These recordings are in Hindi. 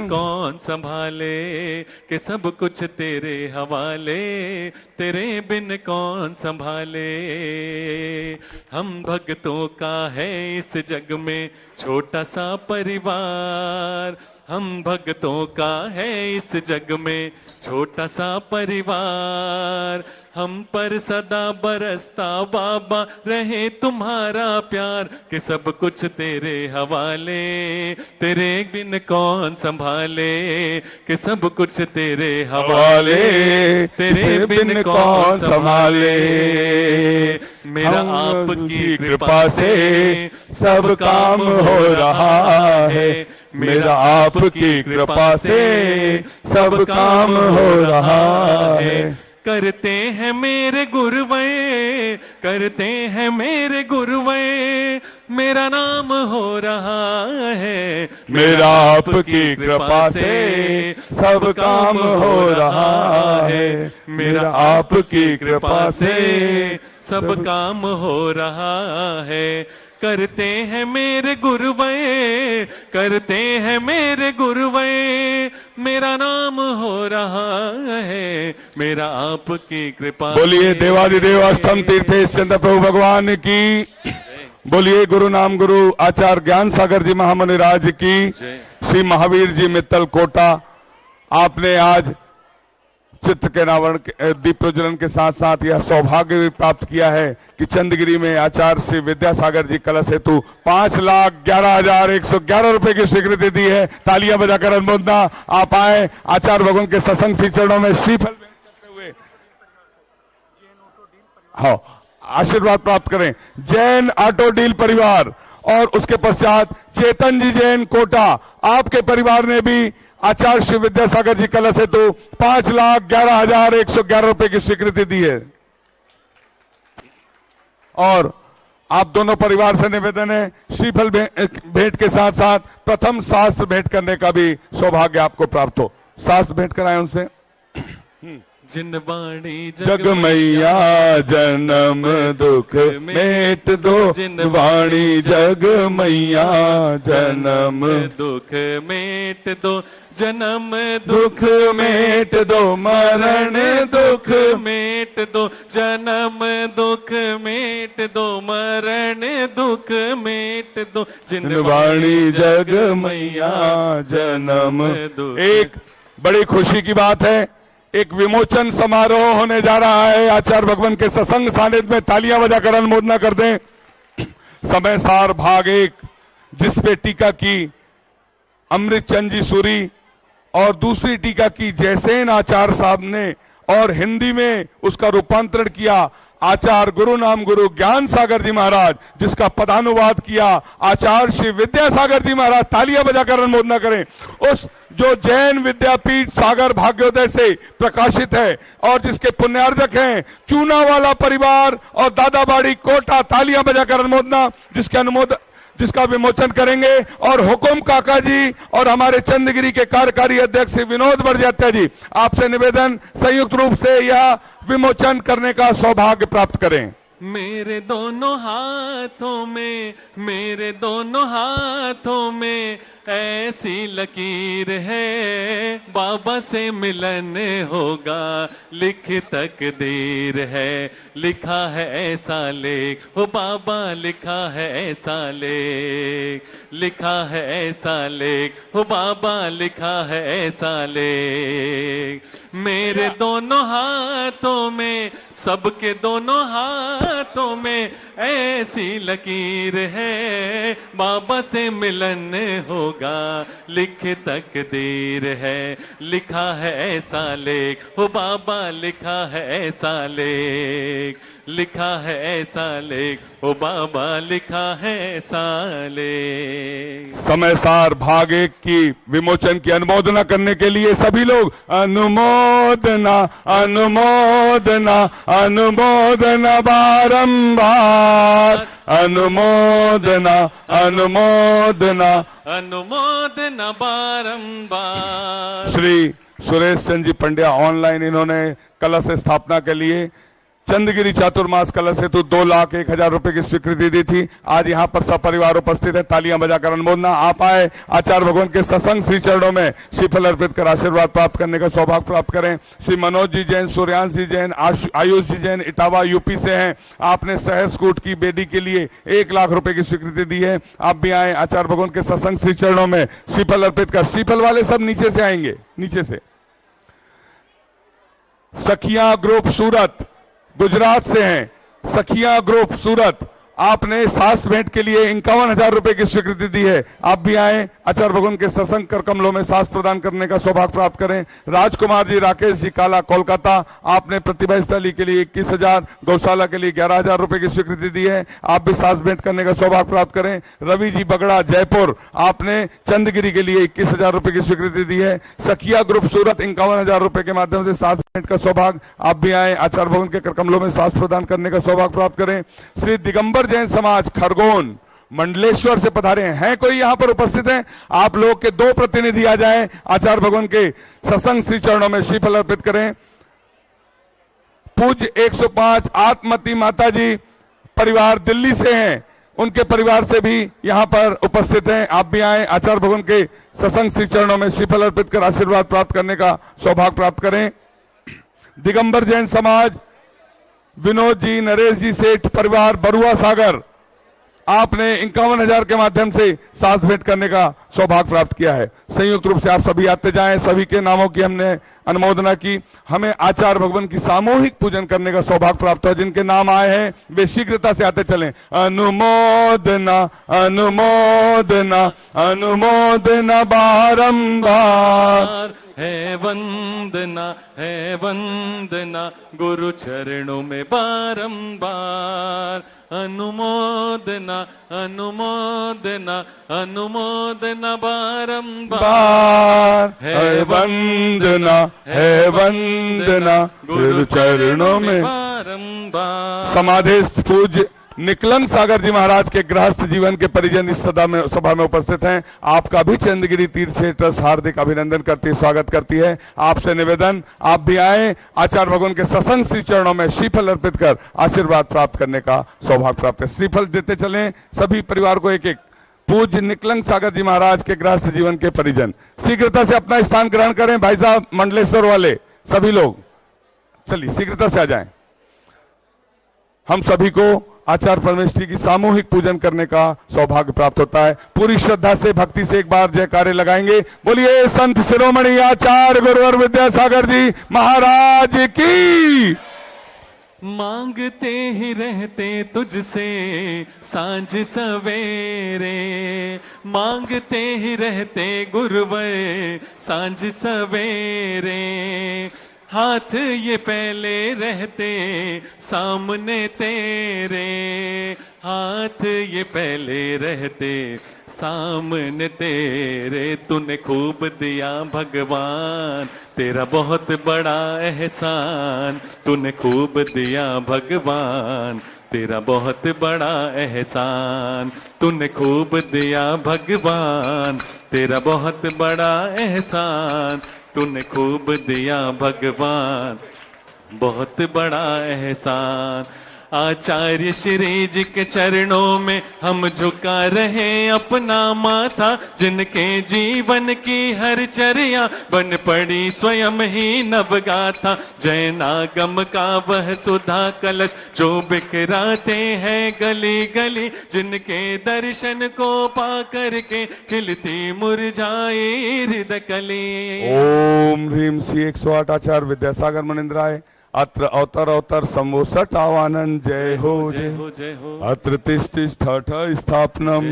कौन संभाले कि सब कुछ तेरे हवाले, तेरे बिन कौन संभाले। हम भक्तों का है इस जग में छोटा सा परिवार, हम भक्तों का है इस जग में छोटा सा परिवार। हम पर सदा बरसता बाबा रहे तुम्हारा प्यार, कि सब कुछ तेरे हवाले, तेरे बिन कौन संभाले, कि सब कुछ तेरे हवाले, तेरे बिन कौन संभाले। मेरा आपकी कृपा से सब काम हो रहा है, मेरा आपकी कृपा से सब काम हो रहा है। करते हैं मेरे गुरुवे, करते हैं मेरे गुरुवे, मेरा नाम हो रहा है। मेरा आपकी कृपा से सब काम हो रहा है, मेरा आपकी कृपा से सब काम हो रहा है। करते हैं मेरे गुरुवे, करते हैं मेरे गुरुवे, मेरा नाम हो रहा है, मेरा आपकी कृपा। बोलिए देवादिदेव अष्टम तीर्थेश चंद्र प्रभु भगवान की, बोलिए गुरु नाम गुरु आचार्य ज्ञान सागर जी महामुनिराज की। श्री महावीर जी मित्तल कोटा, आपने आज चित्र के रावण दीप प्रज्वलन के साथ साथ यह सौभाग्य भी प्राप्त किया है कि चंदगिरी में आचार्य श्री विद्यासागर जी कलश हेतु 5,11,111 रुपए की स्वीकृति दी है। तालियां बजाकर अनुमोदना। आप आए आचार्य भगवान के सत्संग श्री चरणों में श्रीफल भेंट करते हुए हाँ आशीर्वाद प्राप्त करें। जैन ऑटो डील परिवार और उसके पश्चात चेतन जी जैन कोटा, आपके परिवार ने भी आचार्य श्री विद्यासागर जी कलश हेतु 5,11,111 रुपए की स्वीकृति दी है। और आप दोनों परिवार से निवेदन है, श्रीफल भेंट के साथ साथ प्रथम शास्त्र भेंट करने का भी सौभाग्य आपको प्राप्त हो। शास्त्र भेंट कराएं उनसे। जिनवाणी जग मैया जन्म दुख मेट दो, जिनवाणी जग मैया जन्म दुख मेट दो, जन्म दुख मेट दो, मरण दुख मेट दो, जन्म दुख मेट दो, मरण दुख मेट दो, जिनवाणी जग मैया जन्म। एक बड़ी खुशी की बात है, एक विमोचन समारोह होने जा रहा है आचार्य भगवान के सत्संग सानिध्य में। तालियां बजाकर अनुमोदना कर दें। समय सार भाग 1, जिस पे टीका की अमृत चंद जी सूरी और दूसरी टीका की जयसेन आचार्य साहब ने, और हिंदी में उसका रूपांतरण किया आचार्य गुरु नाम गुरु ज्ञान सागर जी महाराज, जिसका पदानुवाद किया आचार्य श्री विद्यासागर जी महाराज। तालियां बजाकर अनुमोदना करें। उस जो जैन विद्यापीठ सागर भाग्योदय से प्रकाशित है और जिसके पुण्यार्जक हैं चूना वाला परिवार और दादाबाड़ी कोटा। तालियां बजाकर अनुमोदना, जिसका विमोचन करेंगे। और हुकुम काका जी और हमारे चंदगिरी के कार्यकारी अध्यक्ष विनोद बरजात्या जी, आपसे निवेदन संयुक्त रूप से यह विमोचन करने का सौभाग्य प्राप्त करें। मेरे दोनों हाथों में, मेरे दोनों हाथों में ऐसी लकीर है, बाबा से मिलन होगा लिख तकदीर है। लिखा है ऐसा लेख हो बाबा, लिखा है ऐसा लेख, लिखा है ऐसा लेख हो बाबा, लिखा है ऐसा लेख। मेरे दोनों हाथों में, सबके दोनों हाथों में ऐसी लकीर है, बाबा से मिलन होगा लिख तकदीर है। लिखा है ऐसा लेख हो बाबा, लिखा है ऐसा लेख, लिखा है ऐसा लेख ओ बाबा, लिखा है ऐसा लेख। समय सार भाग 1 की विमोचन की अनुमोदना करने के लिए सभी लोग अनुमोदना अनुमोदना अनुमोदना बारंबार, अनुमोदना अनुमोदना अनुमोदना बारंबार। श्री सुरेश चंद जी पंड्या ऑनलाइन इन्होंने कलश स्थापना के लिए चंद्रगिरी चातुर्मास कलश हेतु 2,01,000 रुपए की स्वीकृति दी थी। आज यहाँ पर सब परिवार उपस्थित है। तालियां बजाकर अनुमोदना। आप आए आचार्य भगवान के सत्संग श्री चरणों में श्रीफल अर्पित कर आशीर्वाद प्राप्त करने का सौभाग्य प्राप्त करें। श्री मनोज जी जैन, सूर्यांश जी जैन, आयुष जी जैन इटावा यूपी से हैं। आपने सहस्कूट की बेदी के लिए 1 लाख रुपए की स्वीकृति दी है। आप भी आए आचार्य भगवान के सत्संग श्री चरणों में श्रीफल अर्पित कर। श्रीफल वाले सब नीचे से आएंगे, नीचे से। सखिया ग्रुप सूरत गुजरात से हैं। सखिया ग्रुप सूरत, आपने सास भेंट के लिए 51,000 रुपए की स्वीकृति दी है। आप भी आए आचार्य भगवान के सत्संग कर कमलों में सास प्रदान करने का सौभाग्य प्राप्त करें। राजकुमार जी, राकेश जी काला कोलकाता, आपने प्रतिभा स्थली के लिए 21,000, गौशाला के लिए 11,000 रुपए की स्वीकृति दी है। आप भी सास भेंट करने का सौभाग्य प्राप्त करें। रवि जी बगड़ा जयपुर, आपने चंद्रगिरी के लिए 21,000 रुपए की स्वीकृति दी है। सखिया ग्रुप सूरत 51,000 रुपए के माध्यम से सास भेंट का सौभाग्य। आप भी आए आचार्य भगवान के कर कमलों में सास प्रदान करने का सौभाग्य प्राप्त करें। श्री दिगंबर जैन समाज खरगोन मंडलेश्वर से पधारे हैं। कोई यहां पर उपस्थित है? आप लोग के 2 प्रतिनिधि आ जाएं, आचार्य भगवान के सत्संग श्री चरणों में श्रीफल अर्पित करें। पूज्य 105 आत्मती माता जी परिवार दिल्ली से हैं, उनके परिवार से भी यहां पर उपस्थित हैं। आप भी आए आचार्य भगवान के सत्संग श्री चरणों में श्रीफल अर्पित कर आशीर्वाद प्राप्त करने का सौभाग्य प्राप्त करें। दिगंबर जैन समाज विनोद जी, नरेश जी सेठ परिवार बरुआ सागर, आपने 51,000 के माध्यम से सास भेंट करने का सौभाग्य प्राप्त किया है। संयुक्त रूप से आप सभी आते जाएं। सभी के नामों की हमने अनुमोदना की। हमें आचार्य भगवान की सामूहिक पूजन करने का सौभाग्य प्राप्त हुआ। जिनके नाम आए हैं वे शीघ्रता से आते चलें। अनुमोदना अनुमोदना अनुमोदना बारंबार है वंदना गुरु चरणों में बारंबार। अनुमोदना अनुमोदना अनुमोदना बारंबार है वंदना गुरु चरणों में बारंबार। समाधेश पूज्य निकलंग सागर जी महाराज के गृहस्थ जीवन के परिजन इस सभा में उपस्थित हैं। आपका भी चंद्रगिरी तीर्थ ट्रस्ट हार्दिक अभिनंदन करती है, स्वागत करती है। आपसे निवेदन, आप भी आए आचार्य भगवान के सत्संग श्री चरणों में श्रीफल अर्पित कर आशीर्वाद प्राप्त करने का सौभाग्य प्राप्त है। श्रीफल देते चलें सभी परिवार को एक एक। पूज्य निकलंग सागर जी महाराज के गृहस्थ जीवन के परिजन शीघ्रता से अपना स्थान ग्रहण करें। भाई साहब मंडलेश्वर वाले सभी लोग चलिए शीघ्रता से आ जाएं। हम सभी को आचार्य परमेश्वरी की सामूहिक पूजन करने का सौभाग्य प्राप्त होता है। पूरी श्रद्धा से भक्ति से एक बार जयकारे लगाएंगे। बोलिए संत शिरोमणि आचार्य गुरुवर विद्यासागर जी महाराज की। मांगते ही रहते तुझसे सांझ सवेरे, मांगते ही रहते गुरुवर सांझ सवेरे। हाथ ये पहले रहते सामने तेरे, हाथ ये पहले रहते सामने तेरे। तूने खूब दिया भगवान, तेरा बहुत बड़ा एहसान। तूने खूब दिया भगवान, तेरा बहुत बड़ा एहसान। तूने खूब दिया भगवान, तेरा बहुत बड़ा एहसान। तूने खूब दिया भगवान, बहुत बड़ा एहसान। आचार्य श्री जी के चरणों में हम झुका रहे अपना माथा, जिनके जीवन की हर चर्या बन पड़ी स्वयं ही नवगाथा। जैनागम का वह सुधा कलश जो बिखराते हैं गली गली, जिनके दर्शन को पा करके खिलती मुरझाई हृदय कली। ओम ह्रीम श्री 108 आचार्य विद्यासागर मनिंद्राय। अत्र अवतर अवतर संवोसठ आवानंद। जय हो जय हो जय हो। अत्र तिष्ठ स्थापनम,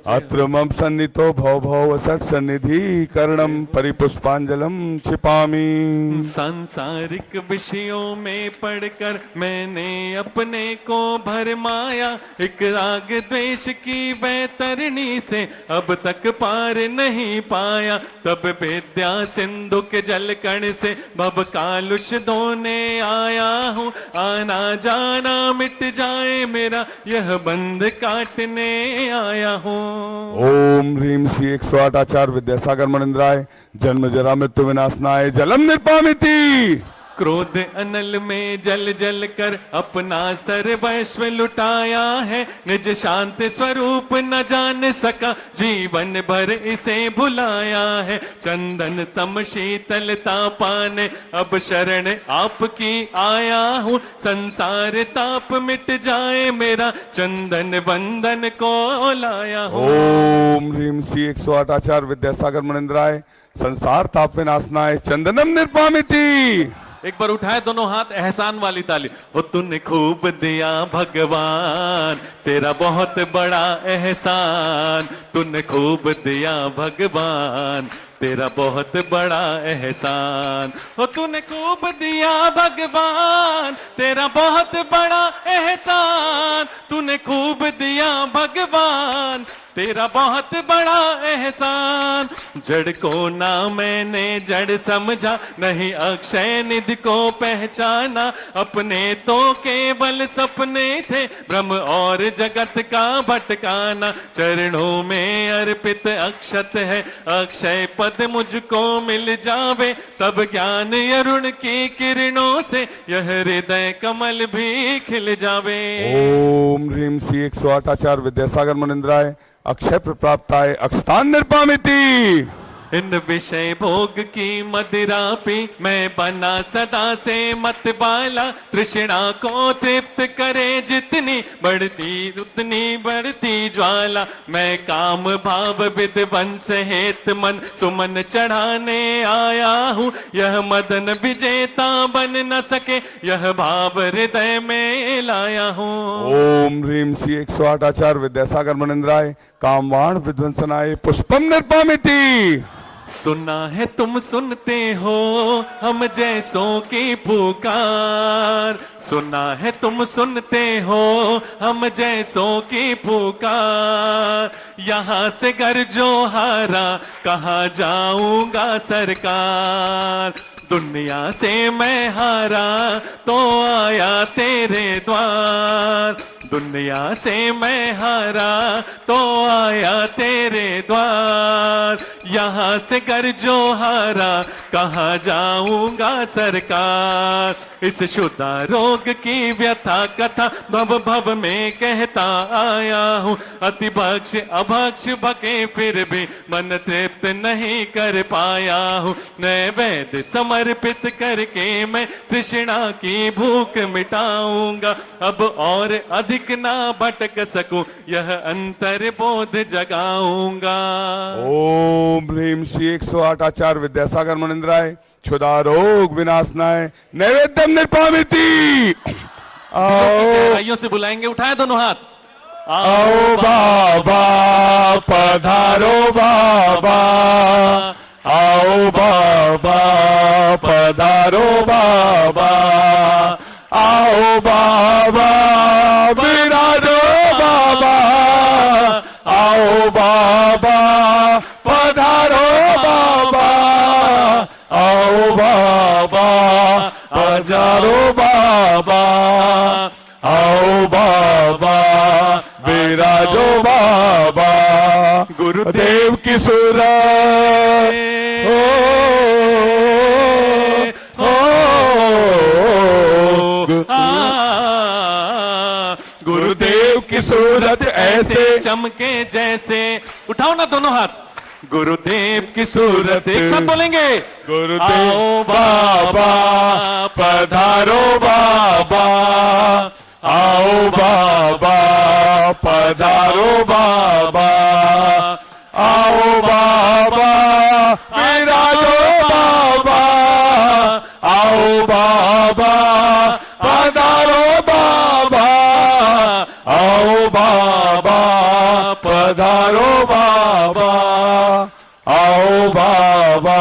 अत्र मम सन्नितो भव भव सठ सन्निधि करणम परिपुष्पांजलम छिपामी। सांसारिक विषयों में पढ़कर मैंने अपने को भरमाया, एक राग द्वेष की वैतरणी से अब तक पार नहीं पाया। तब विद्या सिंधु के जल कण से भव कालुष धोने आया हूँ, आना जाना मिट जाए मेरा यह बंध काटने आया हूँ। ओम ह्रीम श्री 108 आचार्य विद्यासागर मनिंद्राय। जन्म जरा मृत्यु विनाशनाय जलम निर्पामिति। क्रोध अनल में जल जल कर अपना सर्वस्व लुटाया है, निज शांत स्वरूप न जान सका, जीवन भर इसे भुलाया है। चंदन सम शीतलता पाने अब शरण आपकी आया हूँ, संसार ताप मिट जाए मेरा, चंदन बंधन को लाया हूँ। ओम ह्रीम श्री 108 आचार्य विद्यासागर मुनिंद्राय संसार ताप विनाशनाय चंदनम निर्पामिति। एक बार उठाए दोनों हाथ, एहसान वाली ताली। हो तूने खूब दिया भगवान, तेरा बहुत बड़ा एहसान, तूने खूब दिया भगवान, तेरा बहुत बड़ा एहसान। हो तूने खूब दिया भगवान, तेरा बहुत बड़ा एहसान, तूने खूब दिया भगवान, तेरा बहुत बड़ा एहसान। जड़ को ना मैंने जड़ समझा, नहीं अक्षय निधि को पहचाना, अपने तो केवल सपने थे, भ्रम और जगत का भटकाना। चरणों में अर्पित अक्षत है, अक्षय पद मुझको मिल जावे, तब ज्ञान अरुण की किरणों से यह हृदय कमल भी खिल जावे। ओम ह्रीम श्री 108 आचार्य विद्यासागर मुनिंद्राय अक्षय प्राप्ताय अक्षतान निर्पामिति। इन विषय भोग की मदिरा पी मैं बना सदा से मत बाला, तृष्णा को तृप्त करे जितनी बढ़ती उतनी बढ़ती ज्वाला। मैं काम भाव विध्वंस हेत मन सुमन चढ़ाने आया हूँ, यह मदन विजेता बन न सके, यह भाव हृदय में लाया हूँ। ओम ह्रीम श्री 108 आचार्य विद्यासागर मुनिंद्राय कामवाण विध्वंसनाय पुष्पम निर्पामिति। सुना है तुम सुनते हो हम जैसों की पुकार, सुना है तुम सुनते हो हम जैसों की पुकार। यहाँ से घर जो हारा कहाँ जाऊंगा सरकार, दुनिया से मैं हारा तो आया तेरे द्वार, दुनिया से मैं हारा तो आया तेरे द्वार। यहाँ से घर जो हारा कहाँ जाऊंगा सरकार। इस शुद्धा रोग की व्यथा कथा भव भव में कहता आया हूँ, अति भक्ष अभक्ष भके फिर भी मन तृप्त नहीं कर पाया हूँ। नैवेद्य समर्पित करके मैं तृष्णा की भूख मिटाऊंगा, अब और अधिक ना भटक सकूं, यह अंतर बोध जगाऊंगा। ओम ह्रीम श्री 108 आचार्य विद्यासागर मुनिंद्राय क्षुधा रोग विनाशनाय नैवेद्यम निर्पामिति। भाइयों से बुलाएंगे, उठाए दोनों हाथ। आओ बाबा पधारो बाबा, आओ बाबा पधारो बाबा, आओ बाबा विराजो बाबा, आओ बाबा पधारो बाबा, आओ बाबा पधारो बाबा, आओ बाबा विराजो बाबा। गुरुदेव की सूरत गुरुदेव की सूरत ऐसे चमके जैसे, उठाओ ना दोनों हाथ। गुरुदेव की सूरत एक साथ बोलेंगे, गुरुदेव आओ बाबा पधारो बाबा, आओ बाबा पधारो बाबा, आओ बाबा विराजो बाबा, आओ बाबा पधारो बाबा, आओ बाबा पधारो बाबा, आओ बाबा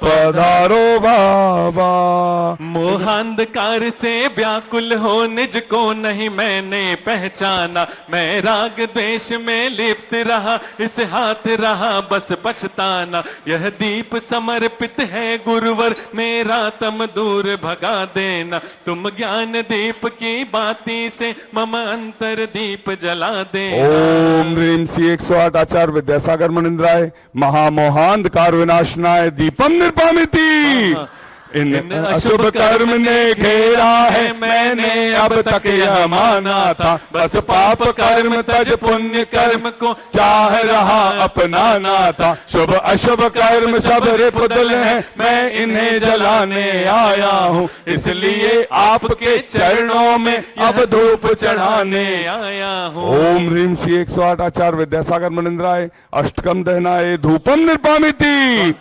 पधारो बाबा। मोहांधकार से व्याकुल हो निज को नहीं मैंने पहचाना, मैं राग द्वेष में लिप्त रहा, इस हाथ रहा बस पछताना। यह दीप समर्पित है गुरुवर, मेरा तम दूर भगा देना, तुम ज्ञान दीप की बाती से मम अंतर दीप जला देना। ओम ह्रीम श्री 108 आचार्य विद्यासागर मुनिंद्राय महामोहांधकार विनाशनाय दीपम निर्पामिति। इन अशुभ कर्म ने घेरा है, मैंने अब तक यह माना था। बस पाप कर्म तज पुण्य कर्म को चाह रहा अपनाना था। शुभ अशुभ कर्म सब रिपुदल हैं, मैं इन्हें जलाने आया हूँ। इसलिए आपके चरणों में अब धूप चढ़ाने आया हूँ। ओम ह्रीम श्री 108 आचार्य विद्यासागर मुनिंद्राय अष्टकम दहनाए धूपम निर्पामिति।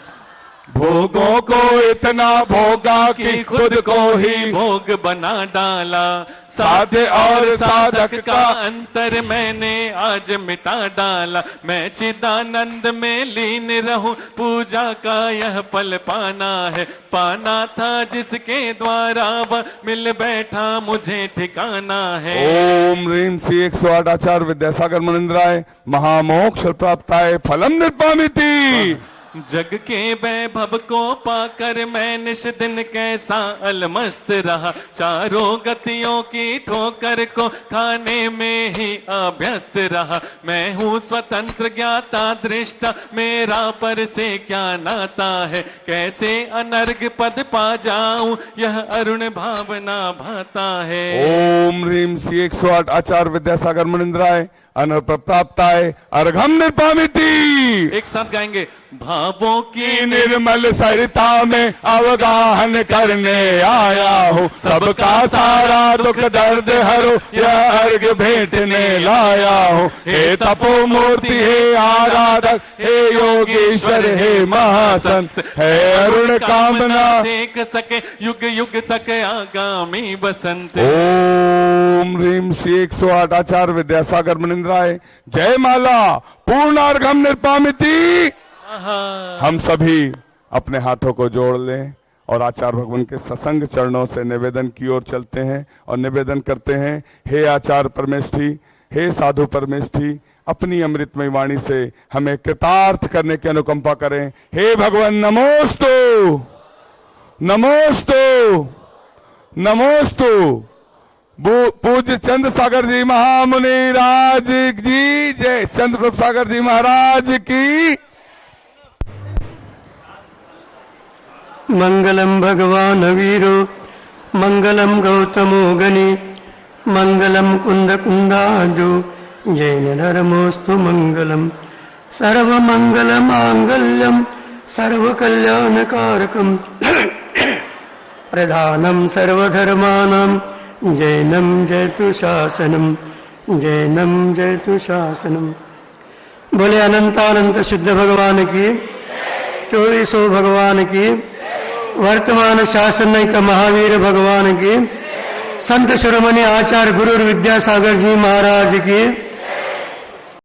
भोगों को इतना भोगा कि खुद को ही भोग बना डाला। साध्य और साधक का अंतर मैंने आज मिटा डाला। मैं चिदानंद में लीन रहूं, पूजा का यह पल पाना है। पाना था जिसके द्वारा वह मिल बैठा, मुझे ठिकाना है। ओम ह्रीम श्री 108 आचार्य विद्यासागर मुनिंद्राय महामोक्ष प्राप्ताय फलम निर्पामिति। जग के वैभव को पाकर मैं निश दिन कैसा अलमस्त रहा। चारों गतियों की ठोकर को खाने में ही अभ्यस्त रहा। मैं हूँ स्वतंत्र ज्ञाता दृष्टा, मेरा पर से क्या नाता है। कैसे अनर्घ पद पा जाऊं, यह अरुण भावना भाता है। ओम ह्रीम श्री 108 आचार्य विद्यासागर मुनिंद्राय अनर्प प्राप्ताय अर्घम निर्पामिति। एक साथ गाएंगे। भावों की निर्मल सरिता में अवगाहन करने आया हो। सबका सारा दुख दर्द हरो, यह अर्घ भेंटने लाया हो। हे तपो मूर्ति, हे आराधक, हे योगेश्वर, हे महासंत, हे अरुण कामना देख सके युग युग तक आगामी बसंत। ओम ह्रीम श्री 108 आचार्य विद्यासागर मुनिंद्राय जय माला पूर्णार्घम निर्पामिति। हम सभी अपने हाथों को जोड़ लें और आचार्य भगवान के सत्संग चरणों से निवेदन की ओर चलते हैं और निवेदन करते हैं। हे आचार्य परमेष्ठी, हे साधु परमेष्ठी, अपनी अमृतमय वाणी से हमें कृतार्थ करने की अनुकंपा करें। हे भगवान नमोस्तु नमोस्तु नमोस्तु। पूज्य चंद्र सागर जी महामुनि राज जी जय। चंद्र प्रभ सागर जी महाराज की। मंगलम भगवान वीरो, मंगलम गौतमो गनि, मंगलम कुंद कुंदाजो, जय नरमोस्तु मंगलम। सर्व मंगल मांगल्यम सर्व कल्याण कारकम, प्रधानम सर्वधर्मानां जैनम जयतु शासनम, जैनम जयतु शासनम। बोले अनंतानंत शुद्ध भगवान की, 2400 भगवान की, वर्तमान शासन का महावीर भगवान की, संत शिरोमणि आचार्य गुरु विद्यासागर जी महाराज की।